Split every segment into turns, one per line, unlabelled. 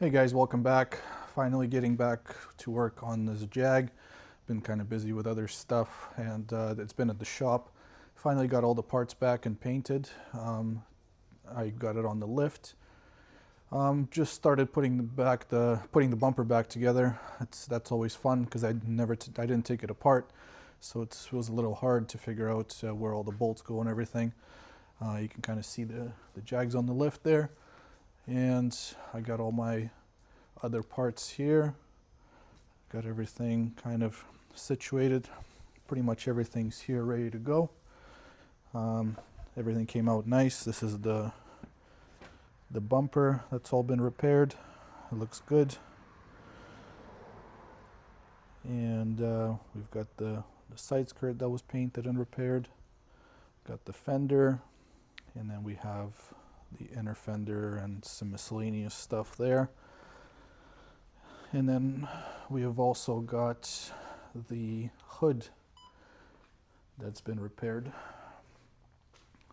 Hey guys, welcome back. Finally getting back to work on this Jag. Been kind of busy with other stuff and it's been at the shop. Finally got all the parts back and painted. I got it on the lift. Just started putting the bumper back together. That's always fun because I didn't take it apart, so it was a little hard to figure out where all the bolts go and everything. You can kind of see the Jags on the lift there. And I got all my other parts here. Got everything kind of situated. Pretty much everything's here ready to go. Everything came out nice. This is the bumper that's all been repaired. It looks good. And we've got the side skirt that was painted and repaired. Got the fender, and then we have the inner fender and some miscellaneous stuff there. And then we have also got the hood that's been repaired.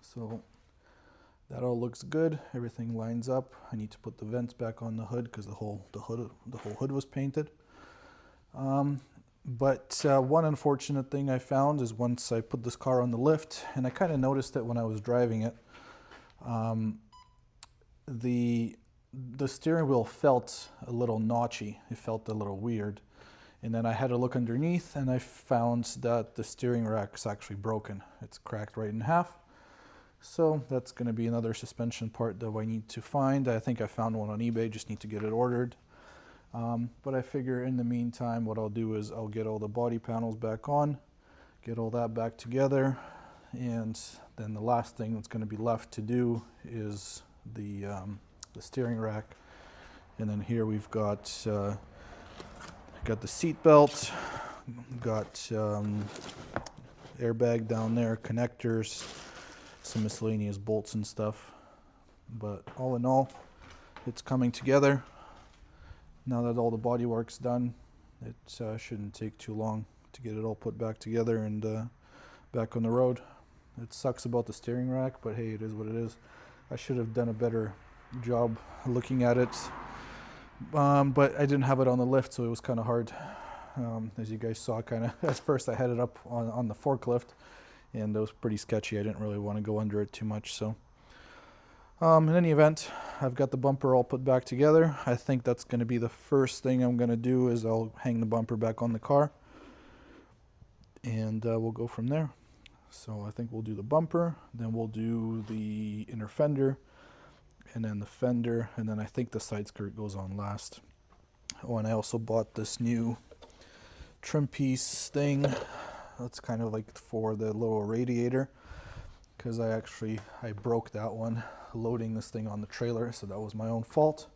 So that all looks good. Everything lines up. I need to put the vents back on the hood because the whole hood was painted. But one unfortunate thing I found is once I put this car on the lift, and I kind of noticed it when I was driving it, the steering wheel felt a little notchy. It felt a little weird. And then I had to look underneath and I found that the steering rack's actually broken. It's cracked right in half. So that's going to be another suspension part that I need to find. I think I found one on eBay, just need to get it ordered. But I figure in the meantime what I'll do is I'll get all the body panels back on, get all that back together, and then the last thing that's going to be left to do is the steering rack. And then here we've got the seat belt, got airbag down there, connectors, some miscellaneous bolts and stuff. But all in all, it's coming together. Now that all the body work's done, it shouldn't take too long to get it all put back together and back on the road. It sucks about the steering rack, but hey, it is what it is. I should have done a better job looking at it, but I didn't have it on the lift, so it was kind of hard. As you guys saw, kind of at first I had it up on the forklift, and it was pretty sketchy. I didn't really want to go under it too much. So in any event, I've got the bumper all put back together. I think that's going to be the first thing I'm going to do is I'll hang the bumper back on the car, and we'll go from there. So I think we'll do the bumper, then we'll do the inner fender, and then the fender, and then I think the side skirt goes on last. Oh, and I also bought this new trim piece thing. That's kind of like for the lower radiator, because I broke that one loading this thing on the trailer, so that was my own fault.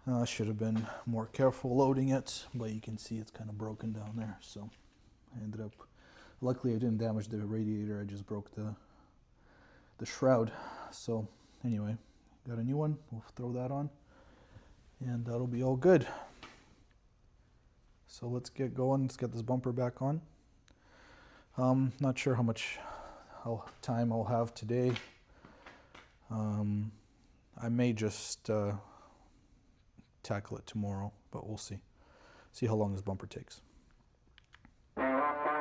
I should have been more careful loading it, but you can see it's kind of broken down there. So I ended up, luckily I didn't damage the radiator, I just broke the shroud. So anyway, got a new one, we'll throw that on, and that'll be all good. So let's get going, let's get this bumper back on. Not sure how much time I'll have today. I may just tackle it tomorrow, but we'll see how long this bumper takes.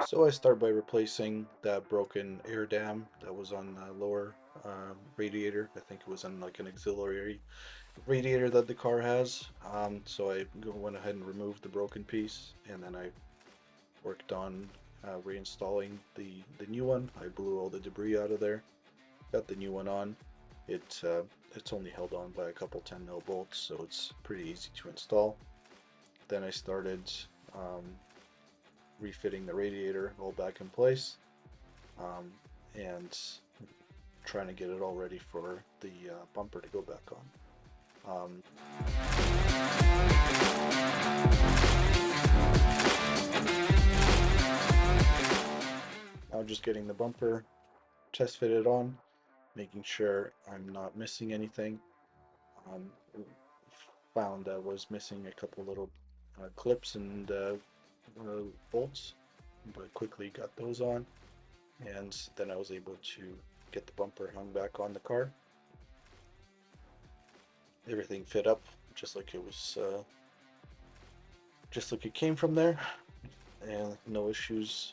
So I start by replacing that broken air dam that was on the lower radiator. I think it was on like an auxiliary radiator that the car has. So I went ahead and removed the broken piece, and then I worked on reinstalling the new one. I blew all the debris out of there, got the new one on. It's only held on by a couple 10mm bolts, so it's pretty easy to install. Then I started refitting the radiator all back in place, and trying to get it all ready for the bumper to go back on. Now just getting the bumper test fitted on, making sure I'm not missing anything. Found I was missing a couple little clips and bolts, but quickly got those on, and then I was able to get the bumper hung back on the car. Everything fit up just like it was, just like it came from there, and no issues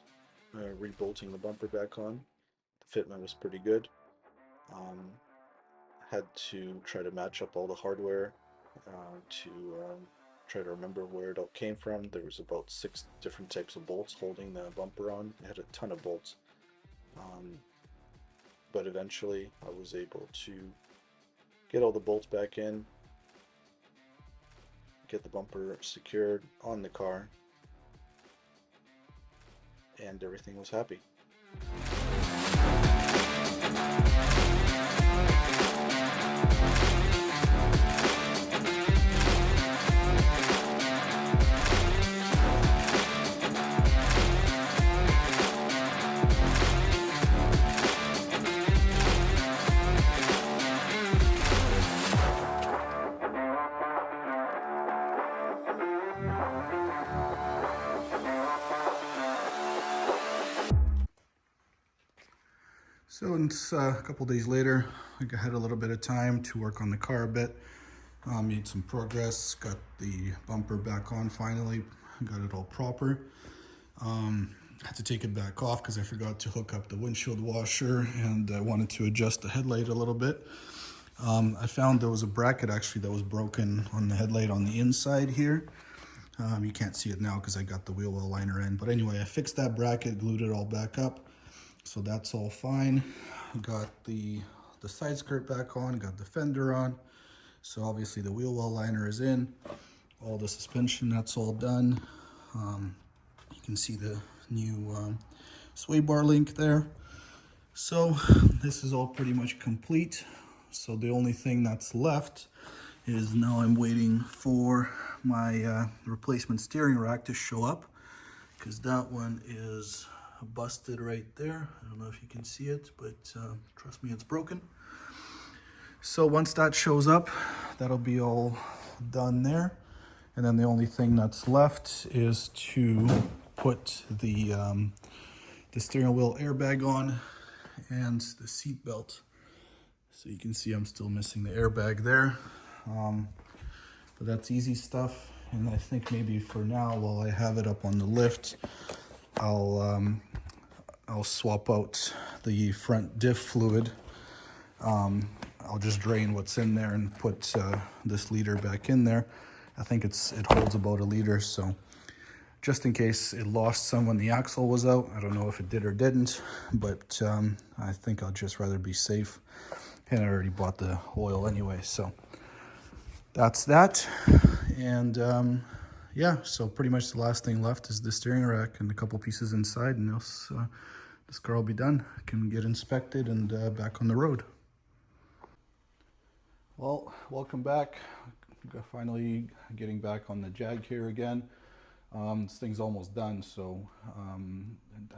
rebolting the bumper back on. The fitment was pretty good. Um, had to try to match up all the hardware to try to remember where it all came from. There was about 6 different types of bolts holding the bumper on. It had a ton of bolts. But eventually I was able to get all the bolts back in, get the bumper secured on the car, and everything was happy. So it's a couple days later. I had a little bit of time to work on the car a bit. Made some progress, got the bumper back on finally, got it all proper. Had to take it back off because I forgot to hook up the windshield washer, and I wanted to adjust the headlight a little bit. I found there was a bracket actually that was broken on the headlight on the inside here. You can't see it now because I got the wheel well liner in, but anyway, I fixed that bracket, glued it all back up. So that's all fine. Got the side skirt back on, got the fender on. So obviously the wheel well liner is in. All the suspension, that's all done. You can see the new sway bar link there. So this is all pretty much complete. So the only thing that's left is now I'm waiting for my replacement steering rack to show up, because that one is busted right there. I don't know if you can see it, but trust me, it's broken. So once that shows up, that'll be all done there. And then the only thing that's left is to put the steering wheel airbag on and the seat belt. So you can see I'm still missing the airbag there. But that's easy stuff. And I think maybe for now, while I have it up on the lift, I'll swap out the front diff fluid. I'll just drain what's in there and put this liter back in there. I think it holds about 1 liter, so just in case it lost some when the axle was out. I don't know if it did or didn't, but I think I'll just rather be safe. And I already bought the oil anyway, so that's that. And yeah, so pretty much the last thing left is the steering rack and a couple pieces inside, and else this car will be done. I can get inspected and back on the road. Well, welcome back. Finally getting back on the Jag here again. This thing's almost done, so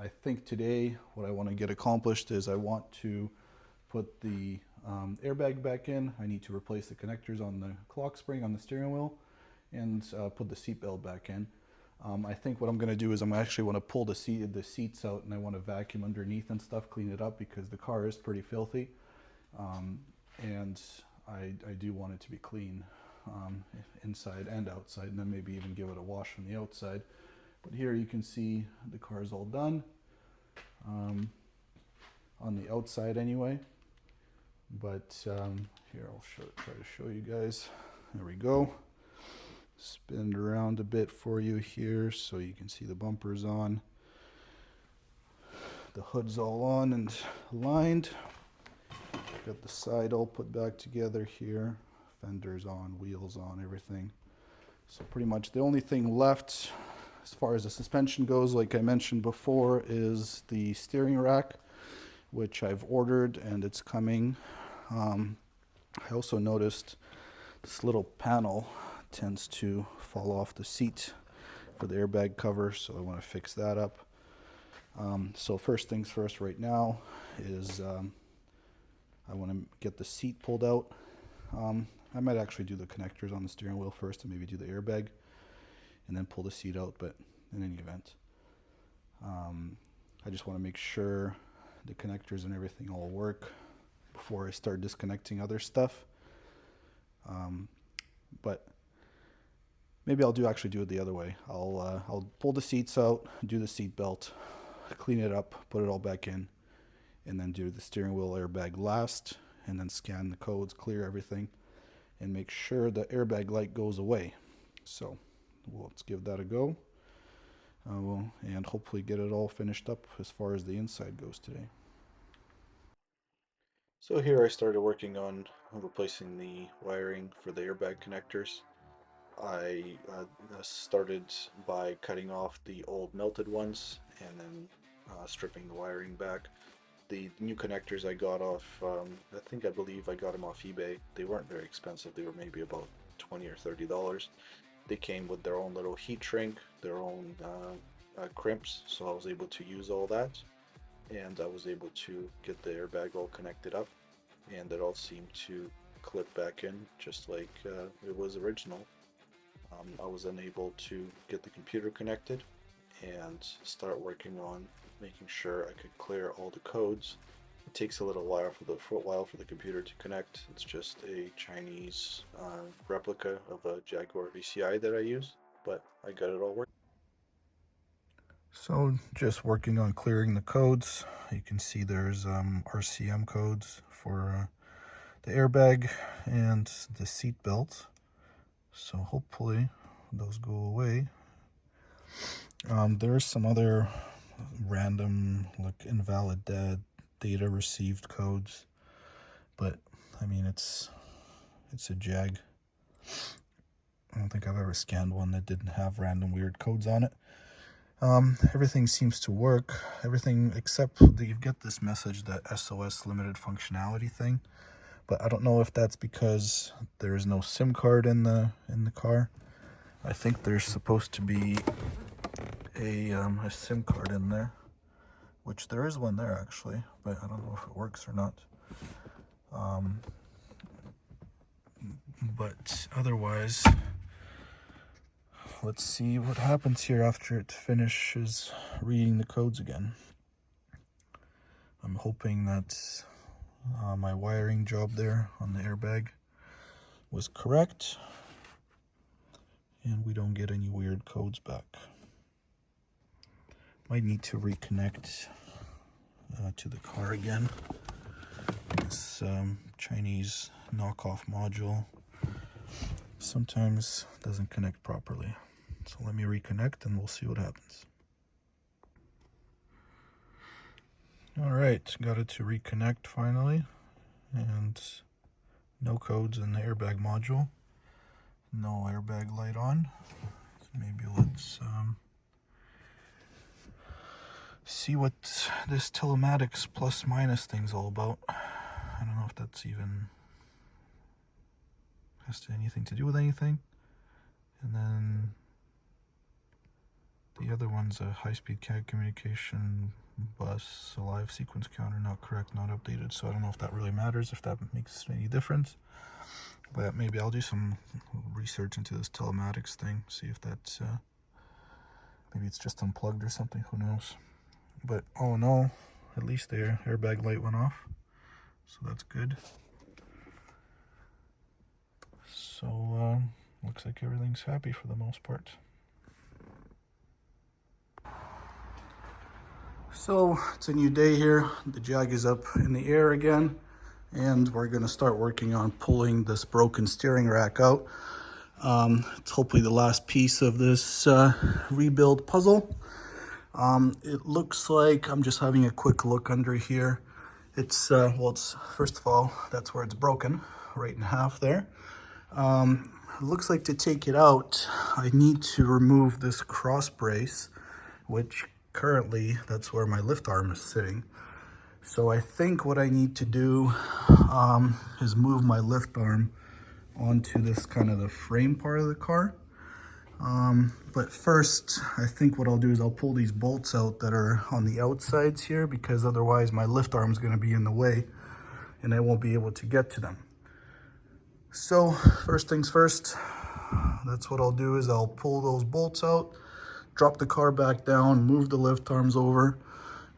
I think today what I want to get accomplished is I want to put the airbag back in. I need to replace the connectors on the clock spring on the steering wheel and put the seat belt back in. I think what I'm going to do is I'm actually want to pull the seats out, and I want to vacuum underneath and stuff, clean it up, because the car is pretty filthy, and I do want it to be clean inside and outside, and then maybe even give it a wash on the outside. But here you can see the car is all done on the outside anyway. But here I'll try to show you guys. There we go. Spin it around a bit for you here so you can see the bumpers on. The hood's all on and aligned. Got the side all put back together here. Fenders on, wheels on, everything. So pretty much the only thing left as far as the suspension goes, like I mentioned before, is the steering rack, which I've ordered and it's coming. I also noticed this little panel tends to fall off the seat for the airbag cover, so I want to fix that up. So first things first right now is I want to get the seat pulled out. I might actually do the connectors on the steering wheel first and maybe do the airbag and then pull the seat out, but in any event, I just want to make sure the connectors and everything all work before I start disconnecting other stuff. But Maybe I'll actually do it the other way. I'll pull the seats out, do the seat belt, clean it up, put it all back in, and then do the steering wheel airbag last, and then scan the codes, clear everything, and make sure the airbag light goes away. So let's give that a go. And hopefully get it all finished up as far as the inside goes today. So here I started working on replacing the wiring for the airbag connectors. I started by cutting off the old melted ones and then stripping the wiring back. The new connectors I got off, I believe I got them off eBay. They weren't very expensive. They were maybe about $20 or $30. They came with their own little heat shrink, their own crimps, so I was able to use all that, and I was able to get the airbag all connected up, and it all seemed to clip back in just like it was original. I was then able to get the computer connected and start working on making sure I could clear all the codes. It takes a little while for the computer to connect. It's just a Chinese replica of a Jaguar VCI that I use, but I got it all working. So just working on clearing the codes. You can see there's RCM codes for the airbag and the seat belt. So hopefully those go away. There's some other random, like invalid data received codes, but I mean it's a Jag. I don't think I've ever scanned one that didn't have random weird codes on it. Everything seems to work. Everything except that you get this message, that SOS limited functionality thing. But I don't know if that's because there is no SIM card in the car. I think there's supposed to be a SIM card in there, which there is one there actually, but I don't know if it works or not. But otherwise, let's see what happens here after it finishes reading the codes again. I'm hoping that my wiring job there on the airbag was correct and we don't get any weird codes back. Might need to reconnect to the car again. This Chinese knockoff module sometimes doesn't connect properly. So let me reconnect and we'll see what happens. All right, got it to reconnect finally, and no codes in the airbag module. No airbag light on. So maybe let's see what this telematics plus minus thing's all about. I don't know if that's even has anything to do with anything. And then the other one's a high-speed CAD communication bus, a live sequence counter, not correct, not updated. So I don't know if that really matters, if that makes any difference. But maybe I'll do some research into this telematics thing, see if that's, maybe it's just unplugged or something, who knows. But all in all, at least the airbag light went off, so that's good. So looks like everything's happy for the most part. So it's a new day here. The Jag is up in the air again, and we're going to start working on pulling this broken steering rack out. It's hopefully the last piece of this rebuild puzzle. It looks like, I'm just having a quick look under here. It's first of all, that's where it's broken, right in half there. It looks like to take it out, I need to remove this cross brace, which currently that's where my lift arm is sitting. So I think what I need to do is move my lift arm onto this kind of the frame part of the car. But first, I think what I'll do is I'll pull these bolts out that are on the outsides here, because otherwise my lift arm is going to be in the way and I won't be able to get to them. So first things first, that's what I'll do is I'll pull those bolts out, drop the car back down, move the lift arms over,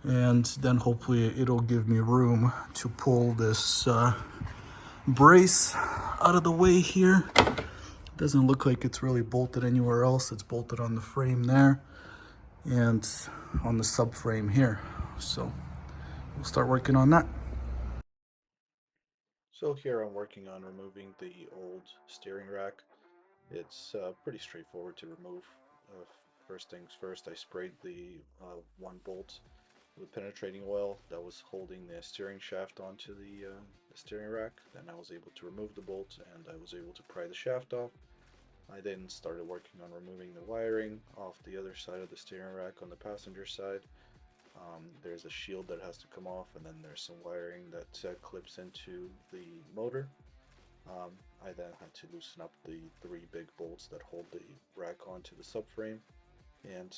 and then hopefully it'll give me room to pull this brace out of the way here Doesn't look like it's really bolted anywhere else. It's bolted on the frame there and on the subframe here. So we'll start working on that. So here I'm working on removing the old steering rack. It's pretty straightforward to remove. First things first, I sprayed the one bolt with penetrating oil that was holding the steering shaft onto the steering rack. Then I was able to remove the bolt and I was able to pry the shaft off. I then started working on removing the wiring off the other side of the steering rack on the passenger side. There's a shield that has to come off, and then there's some wiring that clips into the motor. I then had to loosen up the 3 big bolts that hold the rack onto the subframe, and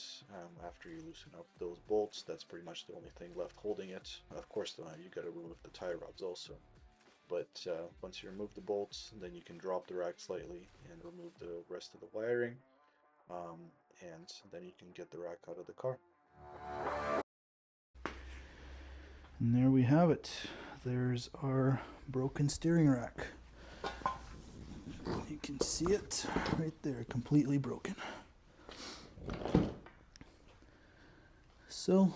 after you loosen up those bolts, that's pretty much the only thing left holding it. Of course, you got to remove the tie rods also. But once you remove the bolts, then you can drop the rack slightly and remove the rest of the wiring, and then you can get the rack out of the car. And there we have it. There's our broken steering rack. You can see it right there, completely broken. So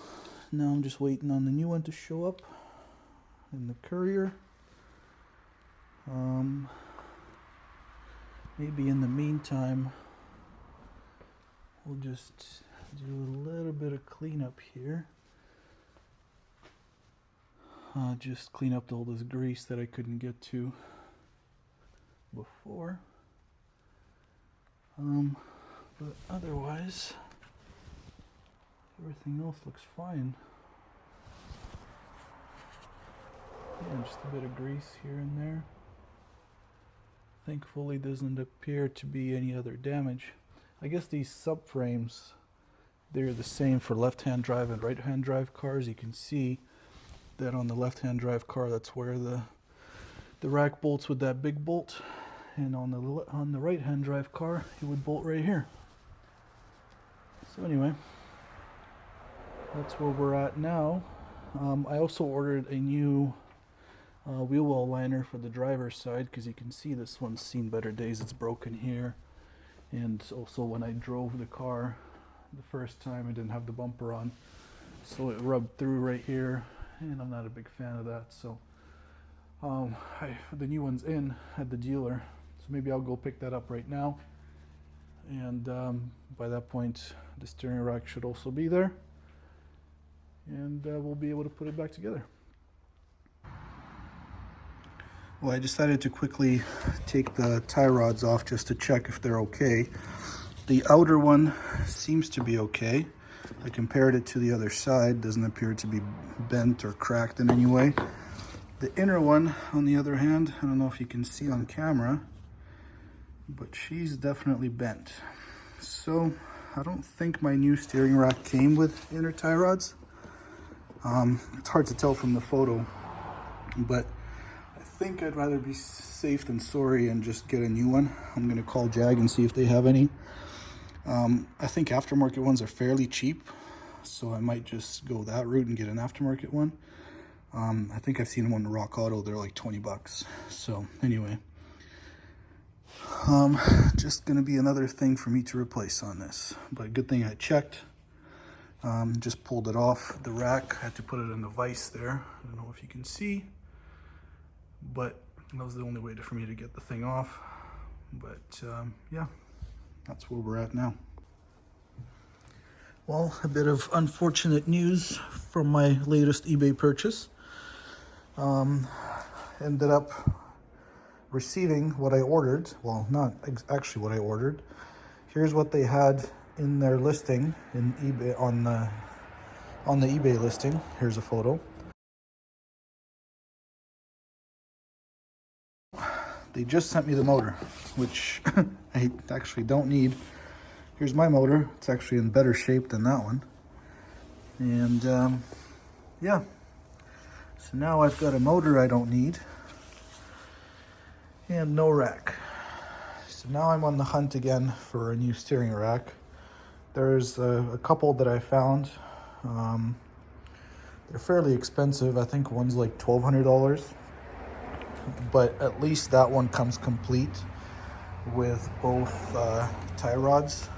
now I'm just waiting on the new one to show up in the courier. Maybe in the meantime, we'll just do a little bit of cleanup here. Just clean up all this grease that I couldn't get to before. But otherwise, everything else looks fine. Yeah, just a bit of grease here and there. Thankfully, doesn't appear to be any other damage. I guess these subframes, they're the same for left-hand drive and right-hand drive cars. You can see that on the left-hand drive car, that's where the rack bolts with that big bolt, and on the right-hand drive car, it would bolt right here. So anyway, that's where we're at now. I also ordered a new wheel well liner for the driver's side, because you can see this one's seen better days. It's broken here, and also when I drove the car the first time, I didn't have the bumper on, so it rubbed through right here, and I'm not a big fan of that. So the new one's in at the dealer, so maybe I'll go pick that up right now, and by that point the steering rack should also be there, and we'll be able to put it back together. Well, I decided to quickly take the tie rods off just to check if they're okay. The outer one seems to be okay. I compared it to the other side, doesn't appear to be bent or cracked in any way. The inner one, on the other hand, I don't know if you can see on camera, but she's definitely bent. So I don't think my new steering rack came with inner tie rods. It's hard to tell from the photo, but I think I'd rather be safe than sorry and just get a new one. I'm gonna call Jag and see if they have any. I think aftermarket ones are fairly cheap, so I might just go that route and get an aftermarket one. I think I've seen them on Rock Auto, they're like 20 bucks. So anyway, just gonna be another thing for me to replace on this, but good thing I checked. Just pulled it off the rack, had to put it in the vise there. I don't know if you can see, but that was the only way for me to get the thing off. But yeah, that's where we're at now. Well, a bit of unfortunate news from my latest eBay purchase. Ended up receiving what I ordered. Well, not actually what I ordered. Here's what they had in their listing in eBay, on the eBay listing. Here's a photo. They just sent me the motor, which I actually don't need. Here's my motor. It's actually in better shape than that one. And yeah, so now I've got a motor I don't need and no rack. So now I'm on the hunt again for a new steering rack. There's a couple that I found. They're fairly expensive. I think one's like $1,200. But at least that one comes complete with both tie rods.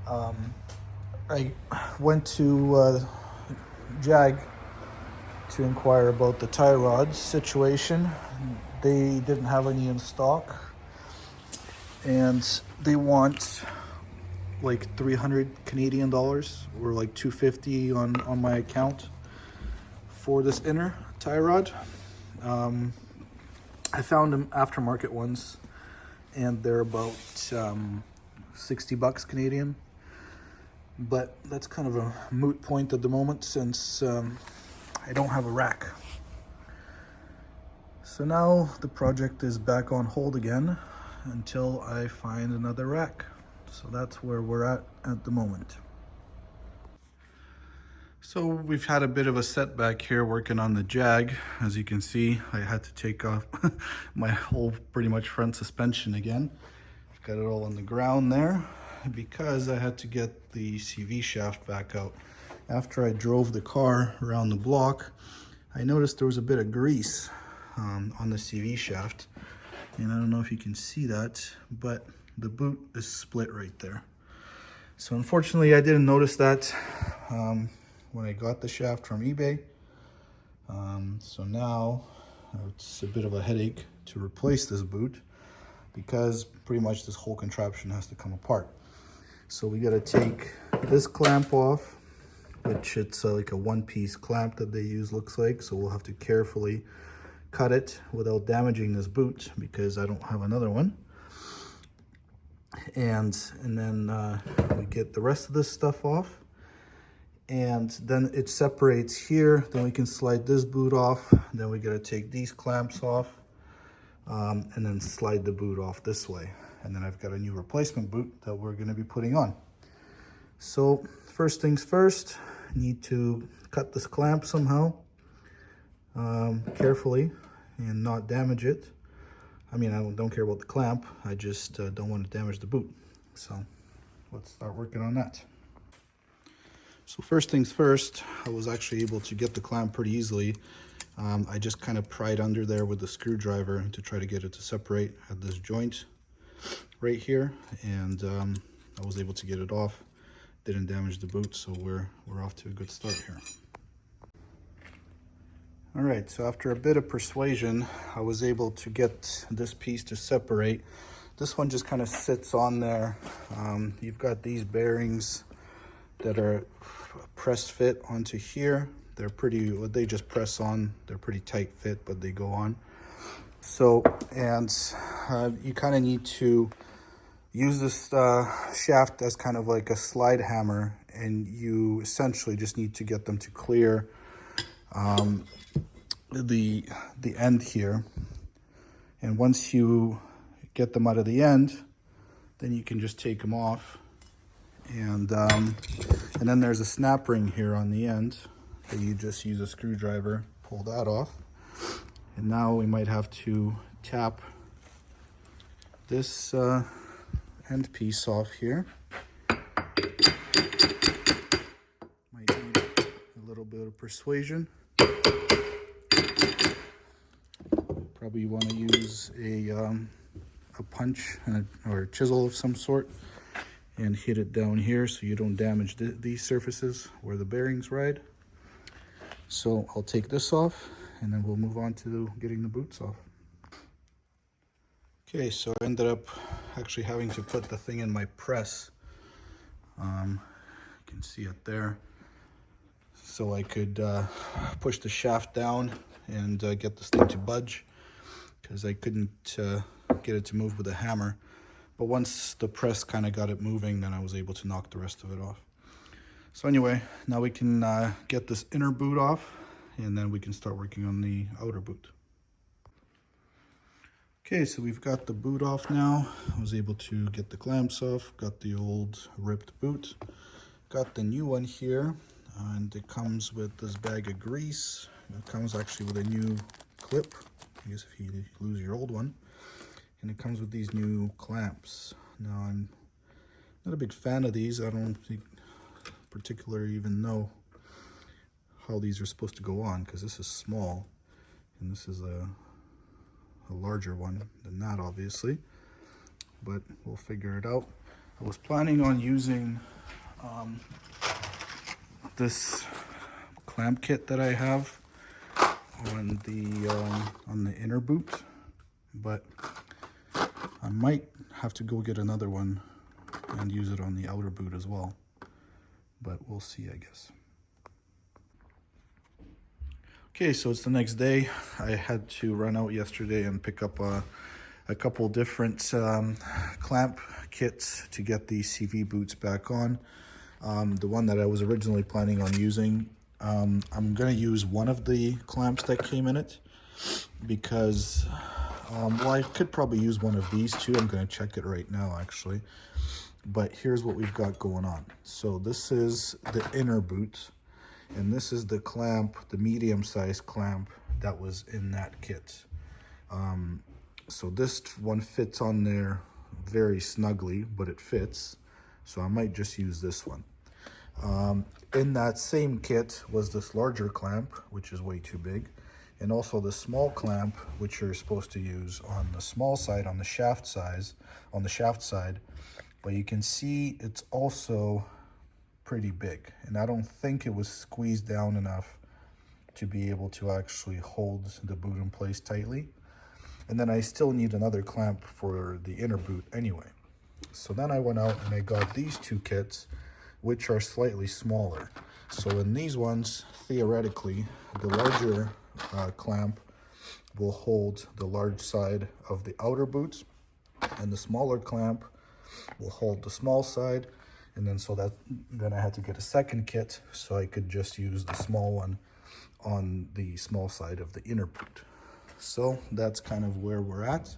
I went to Jag to inquire about the tie rod situation. They didn't have any in stock, and they want like 300 Canadian dollars or like 250 on my account for this inner tie rod. I found them aftermarket ones, and they're about 60 bucks Canadian. But that's kind of a moot point at the moment since I don't have a rack. So now the project is back on hold again until I find another rack. So that's where we're at the moment. So we've had a bit of a setback here working on the Jag. As you can see, I had to take off my whole pretty much front suspension again. Got it all on the ground there because I had to get the CV shaft back out. After I drove the car around the block, I noticed there was a bit of grease on the CV shaft. And I don't know if you can see that, but the boot is split right there. So unfortunately, I didn't notice that when I got the shaft from eBay. So now it's a bit of a headache to replace this boot because pretty much this whole contraption has to come apart. So we got to take this clamp off, which it's like a one-piece clamp that they use, looks like. So we'll have to carefully cut it without damaging this boot because I don't have another one. And then we get the rest of this stuff off, and then it separates here. Then we can slide this boot off. Then we got to take these clamps off, and then slide the boot off this way. And then I've got a new replacement boot that we're going to be putting on. So first things first, need to cut this clamp somehow, carefully, and not damage it. I mean, I don't care about the clamp, I just don't want to damage the boot. So let's start working on that. So first things first, I was actually able to get the clamp pretty easily. I just kind of pried under there with the screwdriver to try to get it to separate at this joint right here, and I was able to get it off. Didn't damage the boot, so we're off to a good start here. All right, so after a bit of persuasion, I was able to get this piece to separate. This one just kind of sits on there. You've got these bearings that are press fit onto here. They're pretty, they just press on. They're pretty tight fit, but they go on. So, and you kind of need to use this shaft as kind of like a slide hammer, and you essentially just need to get them to clear the end here. And once you get them out of the end, then you can just take them off. And then there's a snap ring here on the end that you just use a screwdriver, pull that off. And now we might have to tap this end piece off here. Might need a little bit of persuasion. Probably want to use a punch or a chisel of some sort and hit it down here so you don't damage these surfaces where the bearings ride. So I'll take this off, and then we'll move on to getting the boots off. Okay, so I ended up actually having to put the thing in my press. You can see it there. So I could push the shaft down and get this thing to budge, because I couldn't get it to move with a hammer. But once the press kind of got it moving, then I was able to knock the rest of it off. So anyway, now we can get this inner boot off, and then we can start working on the outer boot. Okay, so we've got the boot off now. I was able to get the clamps off, got the old ripped boot, got the new one here, and it comes with this bag of grease. It comes actually with a new clip, I guess if you lose your old one. And it comes with these new clamps. Now, I'm not a big fan of these. I don't think particularly even know how these are supposed to go on, because this is small and this is a larger one than that, obviously. but we'll figure it out. I was planning on using this clamp kit that I have on the inner boot, but I might have to go get another one and use it on the outer boot as well, but we'll see, I guess. Okay, so it's the next day. I had to run out yesterday and pick up a couple different clamp kits to get the CV boots back on. The one that I was originally planning on using, I'm going to use one of the clamps that came in it because, well, I could probably use one of these too. I'm going to check it right now, actually. But here's what we've got going on. So this is the inner boot, and this is the clamp, the medium-sized clamp that was in that kit. So this one fits on there very snugly, but it fits. So I might just use this one. In that same kit was this larger clamp, which is way too big, and also the small clamp, which you're supposed to use on the small side, on the shaft side. But you can see it's also pretty big, and I don't think it was squeezed down enough to be able to actually hold the boot in place tightly. And then I still need another clamp for the inner boot anyway. So then I went out and I got these two kits, which are slightly smaller. So in these ones, theoretically, the larger clamp will hold the large side of the outer boot, and the smaller clamp will hold the small side. And then I had to get a second kit so I could just use the small one on the small side of the inner boot. So that's kind of where we're at.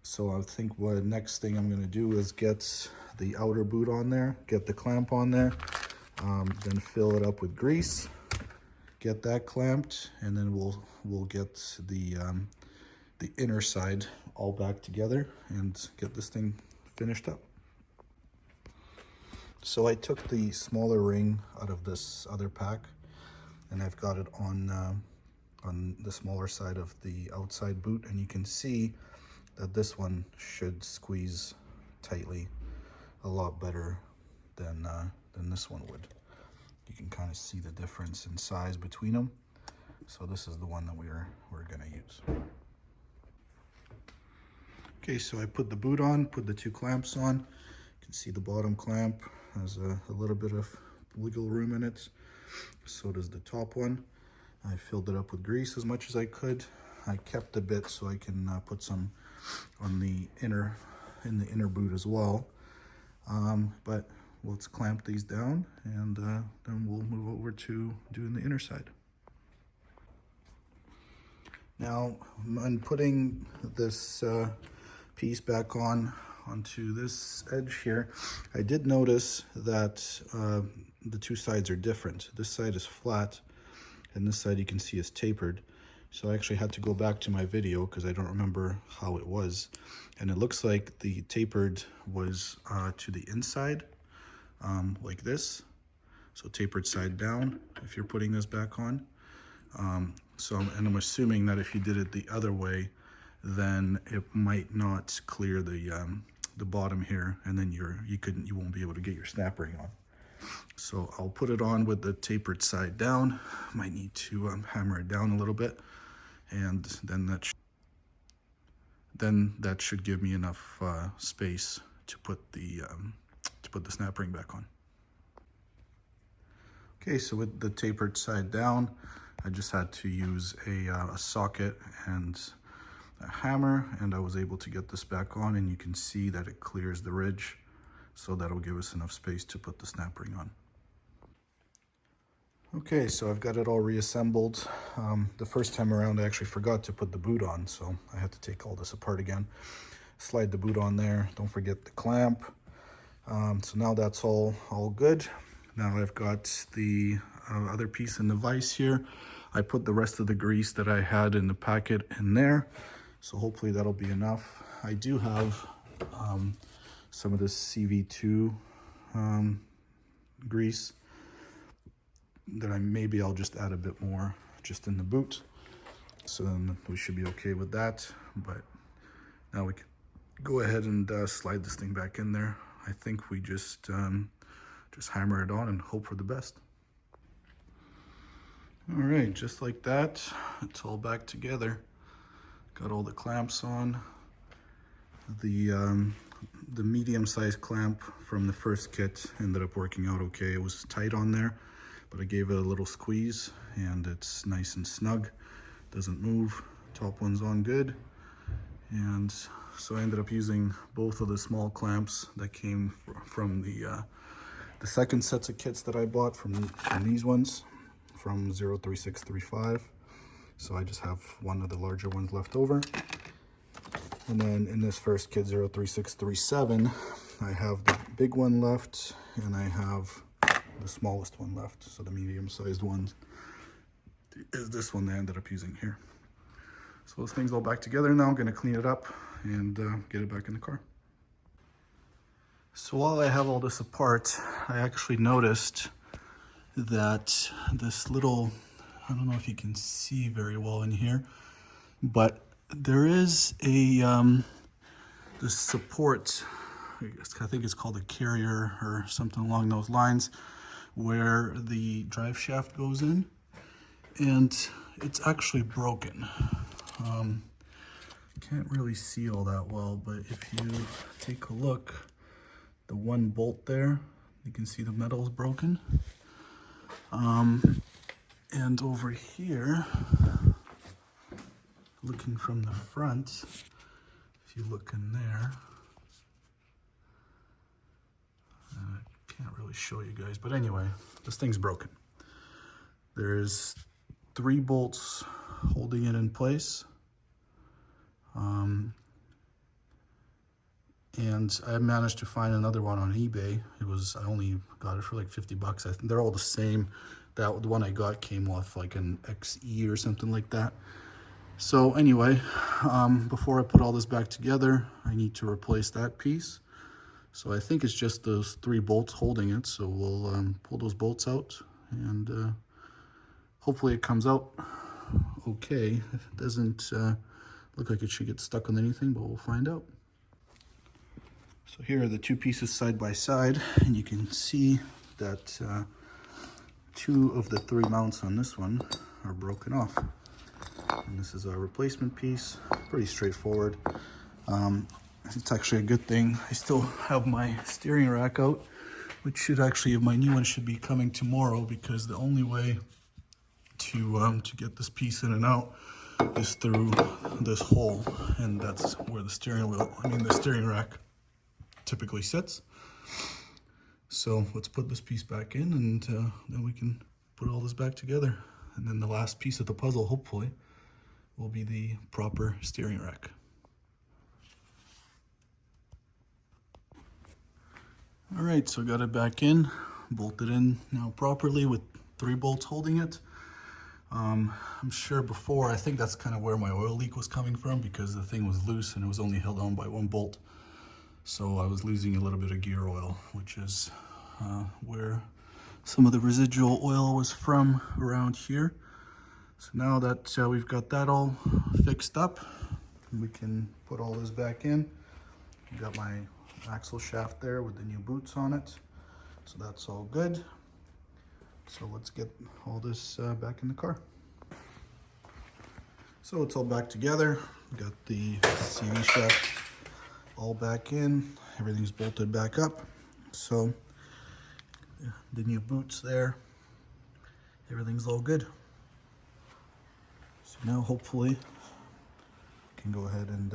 So I think what next thing I'm going to do is get the outer boot on there, get the clamp on there, then fill it up with grease, get that clamped, and then we'll get the inner side all back together and get this thing finished up. So I took the smaller ring out of this other pack, and I've got it on the smaller side of the outside boot, and you can see that this one should squeeze tightly a lot better than this one would. You can kind of see the difference in size between them. So this is the one that we're gonna use. Okay, so I put the boot on, put the two clamps on. You can see the bottom clamp has a little bit of wiggle room in it. So does the top one. I filled it up with grease as much as I could. I kept a bit so I can put some on the inner boot as well. But let's clamp these down, and then we'll move over to doing the inner side. Now, when putting this piece back onto this edge here, I did notice that the two sides are different. This side is flat, and this side you can see is tapered. So I actually had to go back to my video because I don't remember how it was. And it looks like the tapered was to the inside, like this. So tapered side down if you're putting this back on. And I'm assuming that if you did it the other way, then it might not clear the bottom here, and then you won't be able to get your snap ring on. So I'll put it on with the tapered side down. Might need to hammer it down a little bit, and then that should give me enough space to put the snap ring back on. Okay, so with the tapered side down, I just had to use a socket and a hammer, and I was able to get this back on, and you can see that it clears the ridge, so that'll give us enough space to put the snap ring on. Okay, so I've got it all reassembled. The first time around I actually forgot to put the boot on, so I had to take all this apart again. Slide the boot on there, don't forget the clamp. So now that's all good. Now I've got the other piece in the vise here. I put the rest of the grease that I had in the packet in there, so hopefully that'll be enough. I do have some of this CV2 grease that maybe I'll just add a bit more just in the boot, so then we should be okay with that. But now we go ahead and slide this thing back in there. I think we just hammer it on and hope for the best. All right, just like that, it's all back together. Got all the clamps on. The medium-sized clamp from the first kit ended up working out okay. It was tight on there, but I gave it a little squeeze and it's nice and snug, doesn't move. Top one's on good. And so I ended up using both of the small clamps that came from the second sets of kits that I bought from these ones, from 03635. So I just have one of the larger ones left over. And then in this first kit, 03637, I have the big one left and I have the smallest one left. So the medium-sized one is this one that I ended up using here. So this thing's all back together now. I'm gonna clean it up and get it back in the car. So while I have all this apart, I actually noticed that this little, I don't know if you can see very well in here, but there is a this support, I think it's called a carrier or something along those lines, where the drive shaft goes in, and it's actually broken. Can't really see all that well, but if you take a look, the one bolt there, you can see the metal is broken. And over here, looking from the front, if you look in there, I can't really show you guys, but anyway, this thing's broken. There's 3 bolts holding it in place. And I managed to find another one on eBay. I only got it for like 50 bucks. I think they're all the same. The one I got came with like an XE or something like that. So anyway, before I put all this back together, I need to replace that piece. So I think it's just those 3 bolts holding it. So we'll pull those bolts out and hopefully it comes out okay. It doesn't look like it should get stuck on anything, but we'll find out. So here are the 2 pieces side by side, and you can see that 2 of the 3 mounts on this one are broken off. And this is a replacement piece, pretty straightforward. It's actually a good thing. I still have my steering rack out, which should actually, my new one should be coming tomorrow, because the only way to get this piece in and out is through this hole, and that's where the steering rack typically sits. So let's put this piece back in, and then we can put all this back together. And then the last piece of the puzzle, hopefully, will be the proper steering rack. All right, so got it back in, bolted in now properly with 3 bolts holding it. I'm sure before, I think that's kind of where my oil leak was coming from, because the thing was loose and it was only held on by 1 bolt. So I was losing a little bit of gear oil, which is where some of the residual oil was from around here. So now that we've got that all fixed up, we can put all this back in. I've got my axle shaft there with the new boots on it. So that's all good. So let's get all this back in the car. So it's all back together. Got the CV shaft all back in. Everything's bolted back up. So the new boots there. Everything's all good. So now hopefully I can go ahead and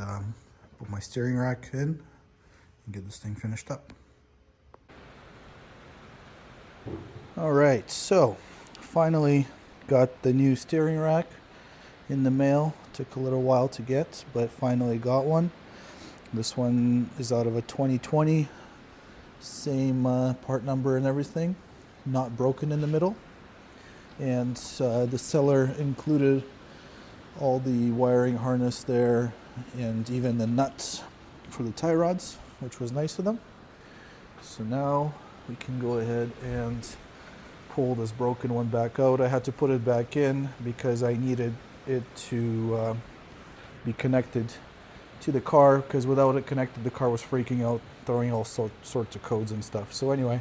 put my steering rack in and get this thing finished up. All right, so finally got the new steering rack in the mail. Took a little while to get, but finally got one. This one is out of a 2020, same part number and everything, not broken in the middle. And the seller included all the wiring harness there and even the nuts for the tie rods, which was nice of them. So now we can go ahead and pull this broken one back out. I had to put it back in because I needed it to be connected to the car, because without it connected, the car was freaking out, throwing all sorts of codes and stuff. So anyway,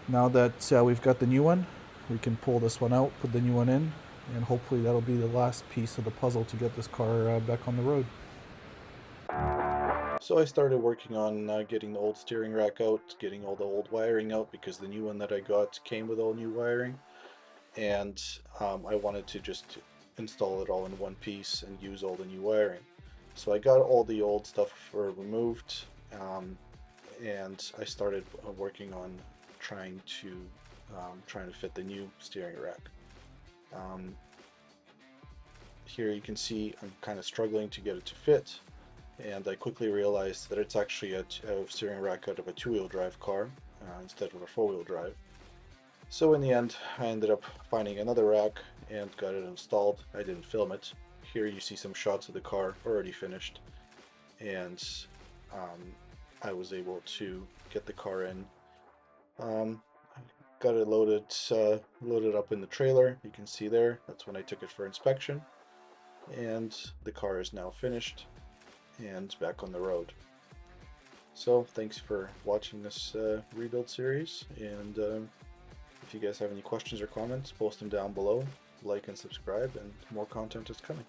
now that we've got the new one, we can pull this one out, put the new one in, and hopefully that'll be the last piece of the puzzle to get this car back on the road. So I started working on getting the old steering rack out, getting all the old wiring out, because the new one that I got came with all new wiring, and I wanted to just install it all in one piece and use all the new wiring. So I got all the old stuff removed, and I started working on trying to fit the new steering rack. Here you can see I'm kind of struggling to get it to fit, and I quickly realized that it's actually a steering rack out of a two-wheel drive car instead of a four-wheel drive. So in the end, I ended up finding another rack and got it installed. I didn't film it. Here you see some shots of the car already finished, and I was able to get the car in. Got it loaded up in the trailer. You can see there, that's when I took it for inspection, and the car is now finished and back on the road. So thanks for watching this rebuild series, and if you guys have any questions or comments, post them down below. Like and subscribe, and more content is coming.